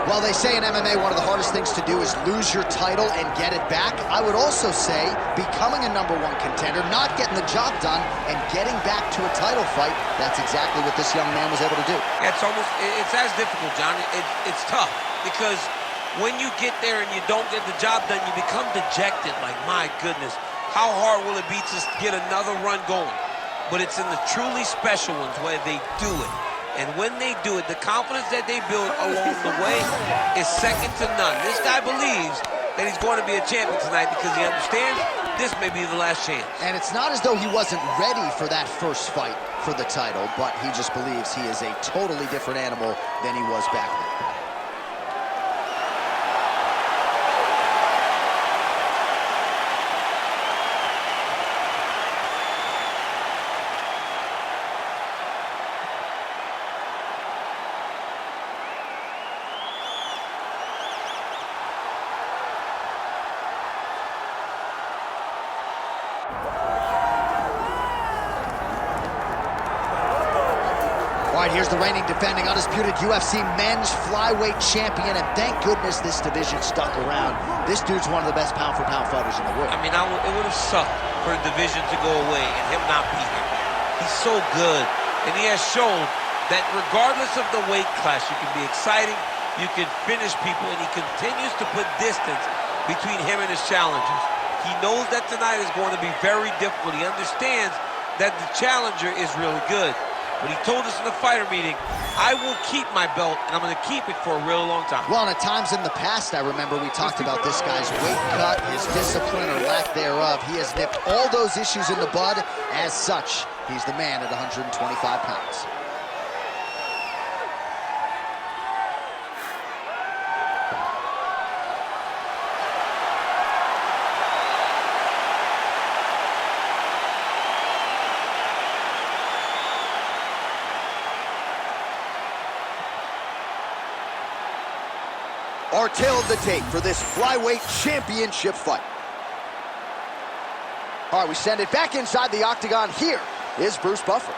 Well, they say in MMA one of the hardest things to do is lose your title and get it back. I would also say becoming a #1 contender, not getting the job done, and getting back to a title fight. That's exactly what this young man was able to do. It's as difficult, John. It's tough because when you get there and you don't get the job done, you become dejected. Like, my goodness, how hard will it be to get another run going? But it's in the truly special ones where they do it. And when they do it, the confidence that they build along the way is second to none. This guy believes that he's going to be a champion tonight because he understands this may be the last chance. And it's not as though he wasn't ready for that first fight for the title, but he just believes he is a totally different animal than he was back then. All right, here's the reigning, defending, undisputed UFC men's flyweight champion, and thank goodness this division stuck around. This dude's one of the best pound-for-pound fighters in the world. I mean, it would have sucked for the division to go away and him not be here. He's so good, and he has shown that regardless of the weight class, you can be exciting, you can finish people, and he continues to put distance between him and his challengers. He knows that tonight is going to be very difficult. He understands that the challenger is really good. But he told us in the fighter meeting, I will keep my belt, and I'm going to keep it for a real long time. Well, and at times in the past, I remember we talked about this guy's weight cut, his discipline or lack thereof. He has nipped all those issues in the bud. As such, he's the man at 125 pounds. Our tale of the tape for this flyweight championship fight. All right, we send it back inside the octagon. Here is Bruce Buffer.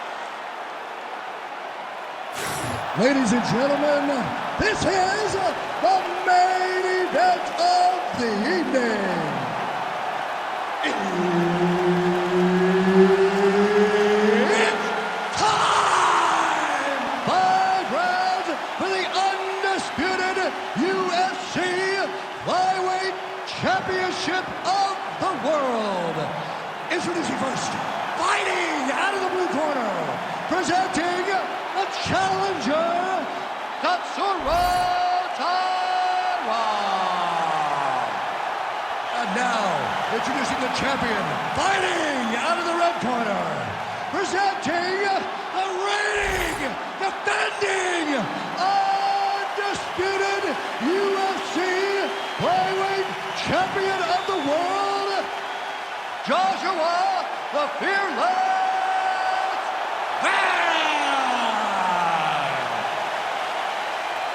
Ladies and gentlemen, this is the main event of the evening. It's time! 5 rounds for the undisputed UFC Flyweight Championship of the world. Introducing first, fighting out of the blue corner, presenting the challenger, Tatsuro Taira. And now, introducing the champion, fighting out of the red corner, presenting the reigning, defending, undisputed UFC Flyweight Champion of the world, Joshua the Fearless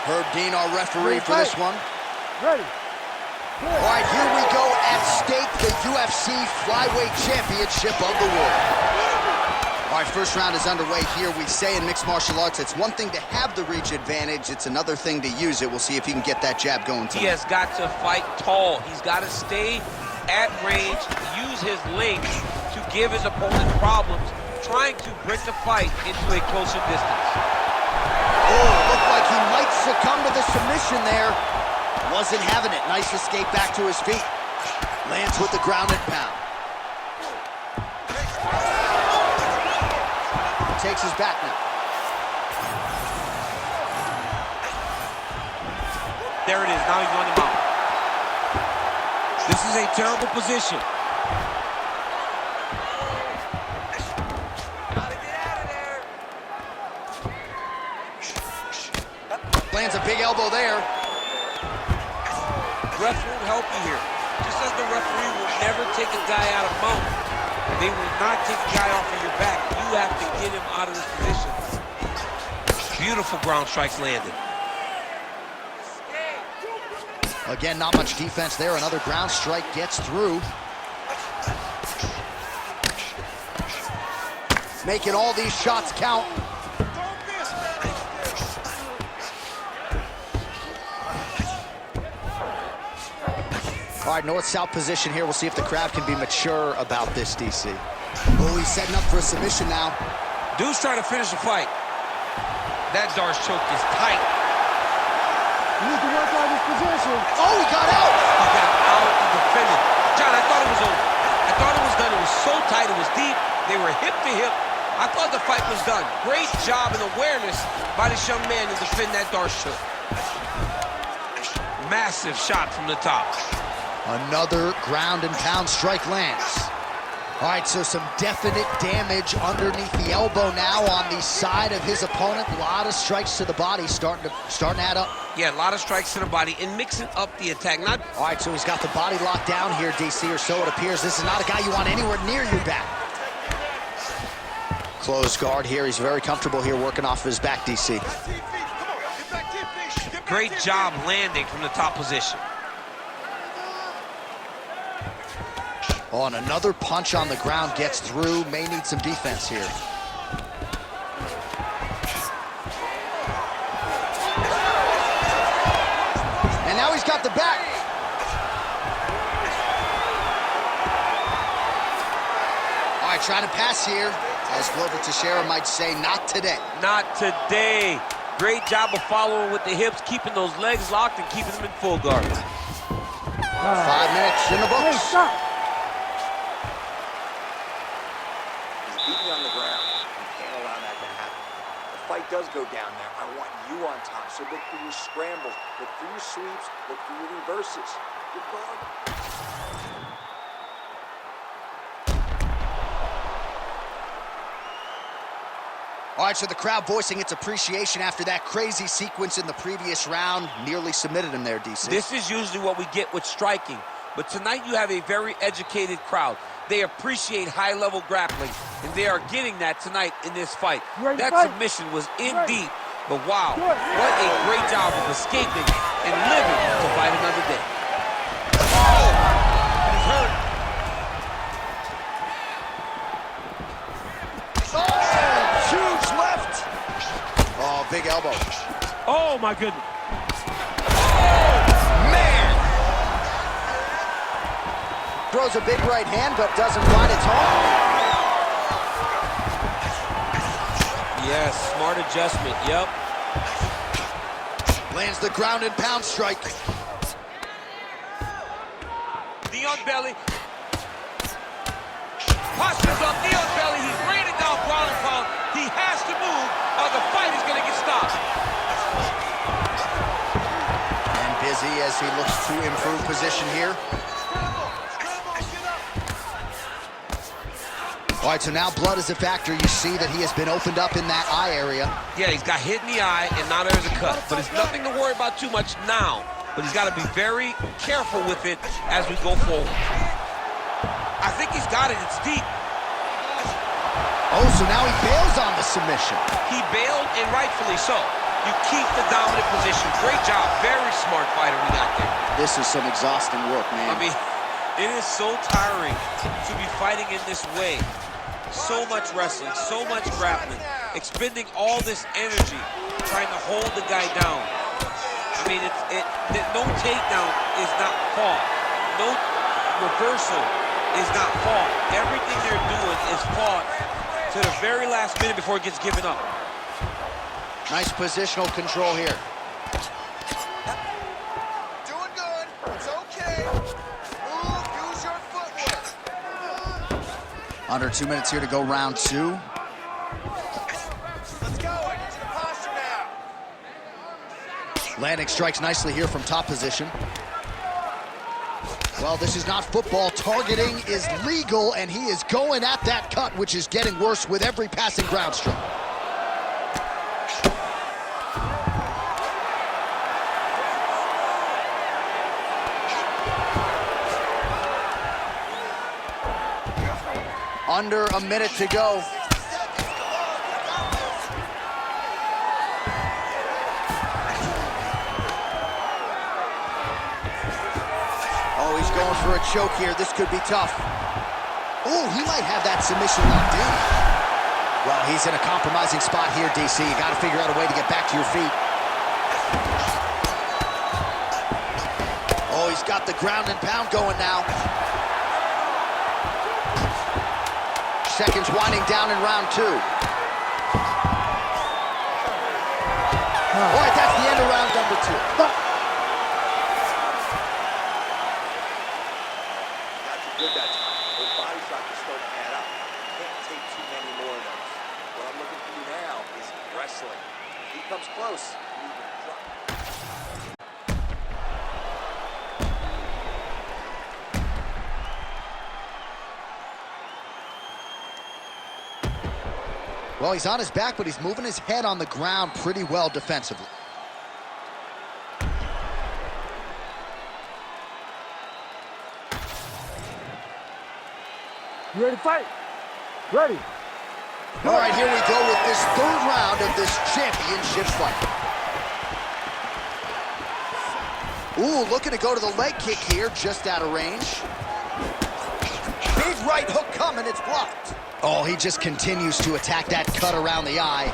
Herb Dean, our referee for this one. Ready. All right, here we go. At stake, the UFC Flyweight Championship of the world. All right, first round is underway here. We say in mixed martial arts, it's one thing to have the reach advantage. It's another thing to use it. We'll see if he can get that jab going tonight. He has got to fight tall. He's got to stay at range, use his length to give his opponent problems, trying to bring the fight into a closer distance. Oh, looked like he might succumb to the submission there. Wasn't having it. Nice escape back to his feet. Lands with the ground and pound. Takes his back now. There it is. Now he's on the mount. This is a terrible position. Lands a big elbow there. Ref won't help you here. Just as the referee will never take a guy out of mount, they will not take a guy off of your back. You have to get him out of this position. Beautiful ground strikes landed. Again, not much defense there. Another ground strike gets through. making all these shots count. All right, north-south position here. We'll see if the crowd can be mature about this, DC. Oh, he's setting up for a submission now. Dude's trying to finish the fight. That Darce choke is tight. You need to work on his position. Oh, he got out! He got out and defended. John, I thought it was over. I thought it was done. It was so tight. It was deep. They were hip to hip. I thought the fight was done. Great job and awareness by this young man to defend that Darce choke. Massive shot from the top. Another ground and pound strike lands. All right, so some definite damage underneath the elbow now on the side of his opponent. A lot of strikes to the body starting to add up. Yeah, a lot of strikes to the body and mixing up the attack. All right, so he's got the body locked down here, DC, or so it appears. This is not a guy you want anywhere near your back. Closed guard here. He's very comfortable here working off of his back, DC. Great job landing from the top position. Oh, and another punch on the ground gets through. May need some defense here. And now he's got the back. All right, trying to pass here. As Glover Teixeira might say, not today. Not today. Great job of following with the hips, keeping those legs locked and keeping them in full guard. 5 minutes in the books. Hey, stop. Beating on the ground. You can't allow that to happen. The fight does go down there. I want you on top. So look for your scrambles, look for your sweeps, look for your reverses. Good guard. All right, so the crowd voicing its appreciation after that crazy sequence in the previous round. Nearly submitted him there, DC. This is usually what we get with striking. But tonight you have a very educated crowd. They appreciate high-level grappling, and they are getting that tonight in this fight. That submission was in deep, but wow, what a great job of escaping and living to fight another day. Oh! He's hurt. Oh, huge left. Oh, big elbow. Oh, my goodness. Throws a big right hand, but doesn't find its home. Yes, smart adjustment, yep. Lands the ground and pound strike. Knee on belly. Postures up, knee on belly. He's raining down ground and pound. He has to move, or the fight is going to get stopped. And busy as he looks to improve position here. All right, so now blood is a factor. You see that he has been opened up in that eye area. Yeah, he's got hit in the eye, and now there's a cut. But it's nothing to worry about too much now. But he's got to be very careful with it as we go forward. I think he's got it. It's deep. Oh, so now he bails on the submission. He bailed, and rightfully so. You keep the dominant position. Great job. Very smart fighter we got there. This is some exhausting work, man. I mean, it is so tiring to be fighting in this way. So much wrestling, so much grappling, expending all this energy, trying to hold the guy down. I mean, no takedown is not fought. No reversal is not fought. Everything they're doing is fought to the very last minute before it gets given up. Nice positional control here. Doing good. It's okay. Move, use your footwork. Under 2 minutes here to go round 2. Let's go. I need you to posture now. Landing strikes nicely here from top position. Well, this is not football. Targeting is legal, and he is going at that cut, which is getting worse with every passing ground stroke. Under a minute to go. Oh, he's going for a choke here. This could be tough. Oh, he might have that submission locked in. Well, he's in a compromising spot here, DC. You got to figure out a way to get back to your feet. Oh, he's got the ground and pound going now. Seconds winding down in round 2. Boy, that's the end of round number 2. That's good that time. Those body shots are starting to add up. Can't take too many more of those. What I'm looking for now is wrestling. If he comes close, you can drop. Well, he's on his back, but he's moving his head on the ground pretty well defensively. You ready to fight? Ready. All right, here we go with this 3rd round of this championship fight. Ooh, looking to go to the leg kick here, just out of range. Big right hook coming, it's blocked. Oh, he just continues to attack that cut around the eye.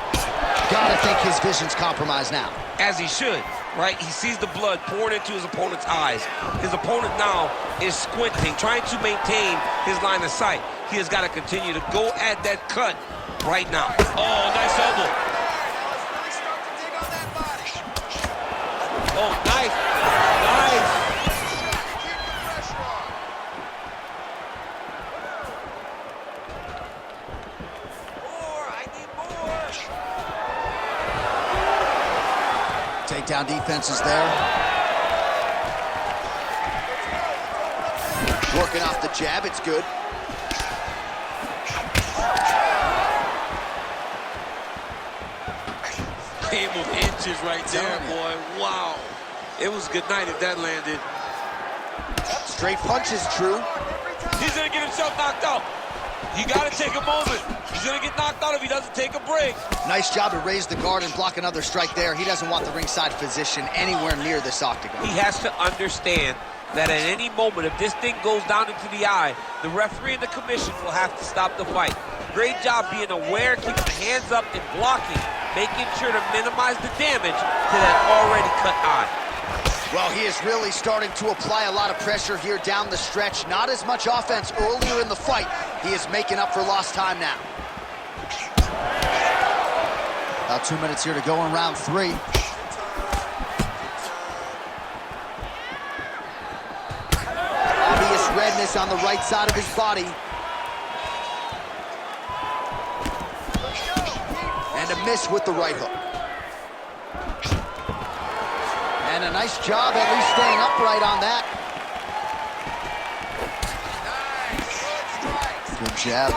Gotta think his vision's compromised now. As he should, right? He sees the blood pouring into his opponent's eyes. His opponent now is squinting, trying to maintain his line of sight. He has got to continue to go at that cut right now. Oh, nice elbow. Oh, nice. Nice. Takedown defense is there. Working off the jab, it's good. Game of inches right there, boy. Wow. It was good night if that landed. Straight punches, true. He's going to get himself knocked out. You got to take a moment. He's going to get knocked out if he doesn't take a break. Nice job to raise the guard and block another strike there. He doesn't want the ringside physician anywhere near this octagon. He has to understand that at any moment, if this thing goes down into the eye, the referee and the commission will have to stop the fight. Great job being aware, keeping hands up and blocking, making sure to minimize the damage to that already cut eye. Well, he is really starting to apply a lot of pressure here down the stretch. Not as much offense earlier in the fight. He is making up for lost time now. About 2 minutes here to go in round 3. Obvious redness on the right side of his body. And a miss with the right hook. And a nice job at least staying upright on that. Good jab.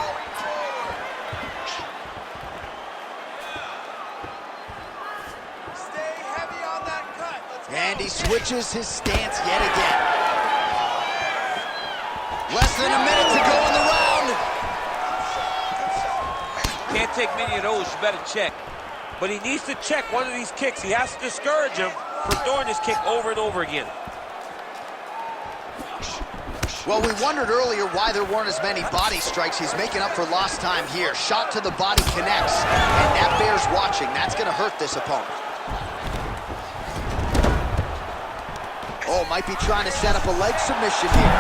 Stay heavy on that cut. And he switches his stance yet again. Less than a minute to go in the round. Can't take many of those, you better check. But he needs to check one of these kicks. He has to discourage him from throwing this kick over and over again. Well, we wondered earlier why there weren't as many body strikes. He's making up for lost time here. Shot to the body connects, and that bears watching. That's going to hurt this opponent. Oh, might be trying to set up a leg submission here.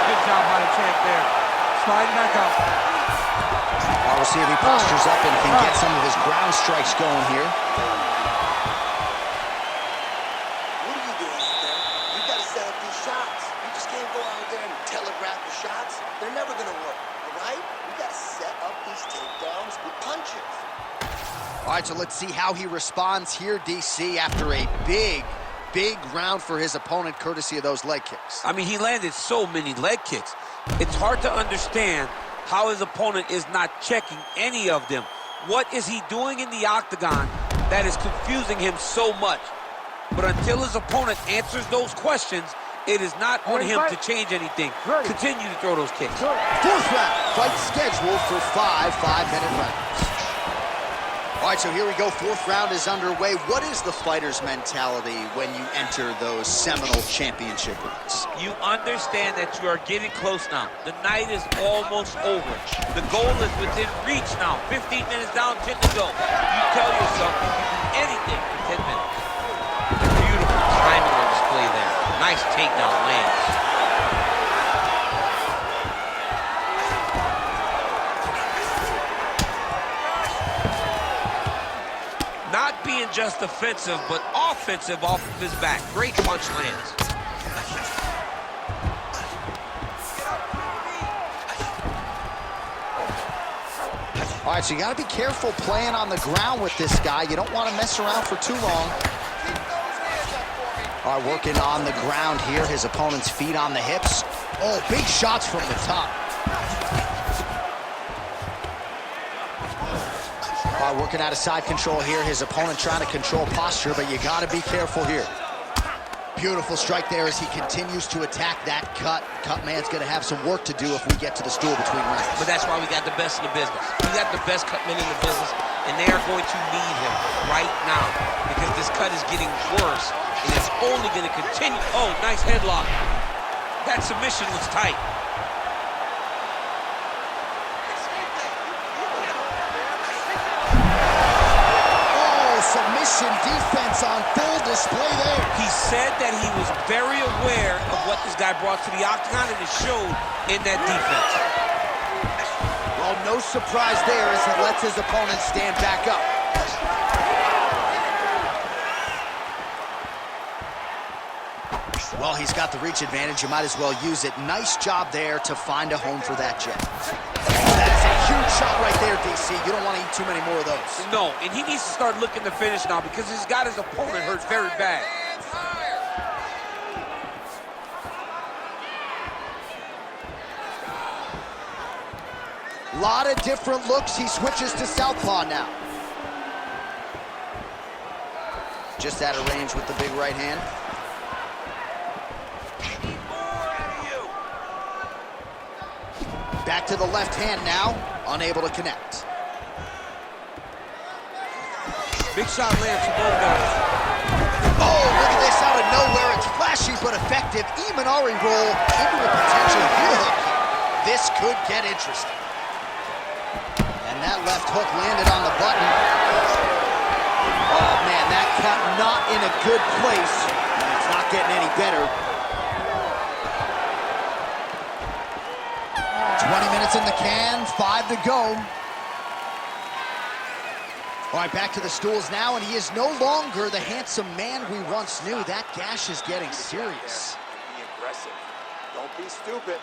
Good job by the champ there. Sliding back out. Well, we'll see if he postures up and can get some of his ground strikes going here. What are you doing out there? You got to set up these shots. You just can't go out there and telegraph the shots. They're never going to work, all right? You got to set up these takedowns with punches. All right, so let's see how he responds here, DC, after a big round for his opponent, courtesy of those leg kicks. I mean, he landed so many leg kicks. It's hard to understand how his opponent is not checking any of them. What is he doing in the octagon that is confusing him so much? But until his opponent answers those questions, it is not on him to change anything. Continue to throw those kicks. 4th round, fight scheduled for 5 5-minute rounds. All All right, so here we go. Fourth round is underway. What is the fighter's mentality when you enter those seminal championship rounds? You understand that you are getting close now. The night is almost over. The goal is within reach now. 15 minutes down, 10 to go. You tell yourself you can do anything in 10 minutes. Beautiful timing on display there. Nice takedown lands. Not being just defensive, but offensive off of his back. Great punch lands. All right, so you got to be careful playing on the ground with this guy. You don't want to mess around for too long. All right, working on the ground here. His opponent's feet on the hips. Oh, big shots from the top. All right, working out of side control here. His opponent trying to control posture, but you got to be careful here. Beautiful strike there as he continues to attack that cut. Cut man's going to have some work to do if we get to the stool between rounds. But that's why we got the best in the business. We got the best cut men in the business, and they are going to need him right now because this cut is getting worse, and it's only going to continue. Oh, nice headlock. That submission was tight. Submission defense on full display there. He said that he was very aware of what this guy brought to the octagon, and it showed in that defense. Well, no surprise there as he lets his opponent stand back up. Well, he's got the reach advantage. You might as well use it. Nice job there to find a home for that jab. That's a huge shot right there, DC. You don't want to eat too many more of those. No, and he needs to start looking to finish now because he's got his opponent hurt very bad. A lot of different looks. He switches to southpaw now. Just out of range with the big right hand. Back to the left hand now, unable to connect. Big shot lands from both guys. Oh, look at this out of nowhere. It's flashy but effective. Imanari roll into a potential heel hook. This could get interesting. And that left hook landed on the button. Oh, man, that cut not in a good place. And it's not getting any better. 20 minutes in the can, 5 to go. All right, back to the stools now, and he is no longer the handsome man we once knew. That gash is getting serious. Be aggressive. Don't be stupid.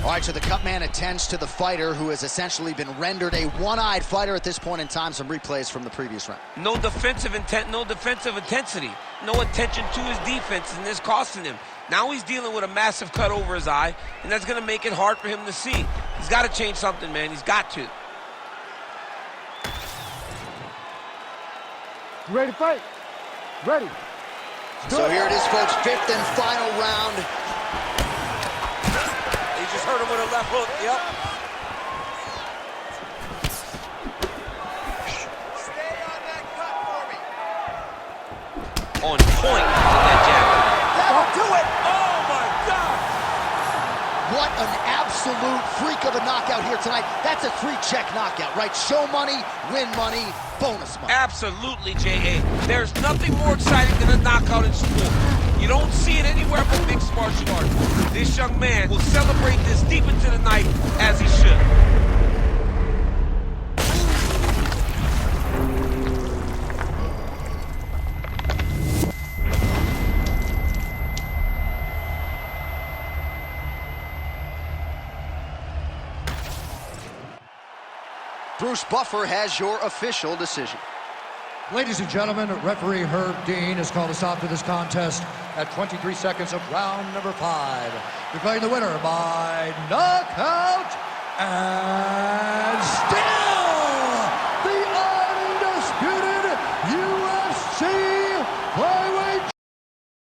All right, so the cut man attends to the fighter who has essentially been rendered a one-eyed fighter at this point in time. Some replays from the previous round. No defensive intent, no defensive intensity. No attention to his defense, and this costing him. Now he's dealing with a massive cut over his eye, and that's going to make it hard for him to see. He's got to change something, man. He's got to. You ready to fight? Ready. So here it is, folks, fifth and final round. He just hurt him with a left hook, yep. Stay on that cut for me. On point with that jab. That'll do it. Oh, my God. What an absolute freak of a knockout here tonight. That's a 3-check knockout, right? Show money, win money, bonus money. Absolutely, J.A. There's nothing more exciting than a knockout in sport. You don't see it anywhere but mixed martial arts. This young man will celebrate this deep into the night as he should. Bruce Buffer has your official decision. Ladies and gentlemen, referee Herb Dean has called a stop to this contest at 23 seconds of round number 5. Declaring the winner by knockout and